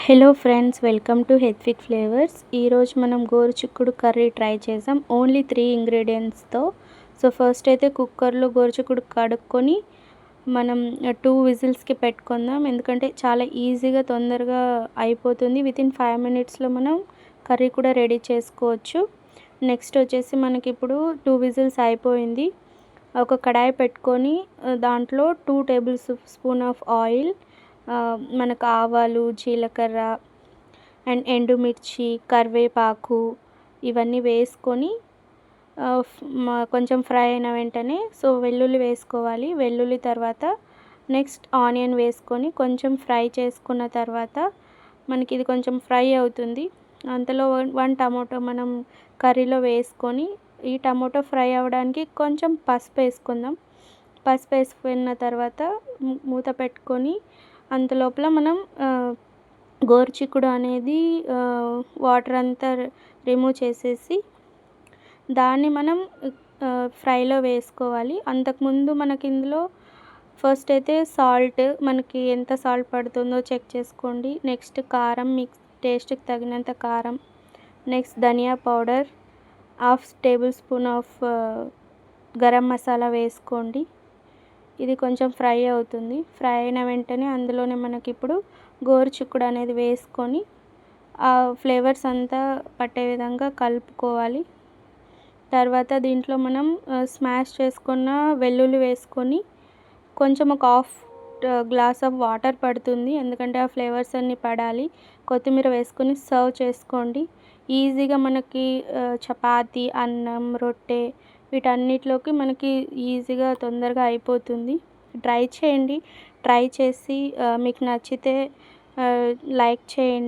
Hello friends, welcome to Hethvik flavours. ఈరోజు మనం గోరుచిక్కుడు కర్రీ ట్రై చేసాం ఓన్లీ 3 ఇంగ్రీడియంట్స్తో. సో ఫస్ట్ అయితే కుక్కర్లో గోరుచిక్కుడు కడుక్కొని మనం 2 విజిల్స్కి పెట్టుకుందాం. ఎందుకంటే చాలా ఈజీగా తొందరగా అయిపోతుంది. వితిన్ 5 మినిట్స్లో మనం కర్రీ కూడా రెడీ చేసుకోవచ్చు. నెక్స్ట్ వచ్చేసి మనకి ఇప్పుడు 2 విజిల్స్ అయిపోయింది. ఒక కడాయి పెట్టుకొని దాంట్లో 2 టేబుల్ స్పూన్ ఆఫ్ ఆయిల్, మనకు ఆవాలు, జీలకర్ర అండ్ ఎండుమిర్చి, కరివేపాకు ఇవన్నీ వేసుకొని కొంచెం ఫ్రై అయిన వెంటనే వెల్లుల్లి వేసుకోవాలి. వెల్లుల్లి తర్వాత నెక్స్ట్ ఆనియన్ వేసుకొని కొంచెం ఫ్రై చేసుకున్న తర్వాత మనకి ఇది కొంచెం ఫ్రై అవుతుంది. అంతలో 1 టమాటో మనం కర్రీలో వేసుకొని ఈ టమాటో ఫ్రై అవ్వడానికి కొంచెం పసుపు వేసుకుందాం. పసుపు వేసుకున్న తర్వాత మూత పెట్టుకొని అంతలోపల మనం గోరుచిక్కుడు అనేది వాటర్ అంతా రిమూవ్ చేసేసి దాన్ని మనం ఫ్రైలో వేసుకోవాలి. అంతకుముందు మనకి ఇందులో ఫస్ట్ అయితే సాల్ట్, మనకి ఎంత సాల్ట్ పడుతుందో చెక్ చేసుకోండి. నెక్స్ట్ కారం, మీకు టేస్ట్కి తగినంత కారం. Next dhania powder, 1/2 tablespoon of garam masala వేసుకోండి. ఇది కొంచెం ఫ్రై అవుతుంది. ఫ్రై అయిన వెంటనే అందులోనే మనకి ఇప్పుడు గోరుచిక్కుడు అనేది వేసుకొని ఆ ఫ్లేవర్స్ అంతా పట్టే విధంగా కలుపుకోవాలి. తర్వాత దీంట్లో మనం స్మాష్ చేసుకున్న వెల్లుల్లి వేసుకొని కొంచెం ఒక 1/2 గ్లాస్ ఆఫ్ వాటర్ పడుతుంది, ఎందుకంటే ఆ ఫ్లేవర్స్ అన్నీ పడాలి. కొత్తిమీర వేసుకొని సర్వ్ చేసుకోండి. ఈజీగా మనకి చపాతీ, అన్నం, రొట్టె వీటన్నిటిలోకి మనకి ఈజీగా తొందరగా అయిపోతుంది. ట్రై చేయండి. ట్రై చేసి మీకు నచ్చితే లైక్ చేయండి.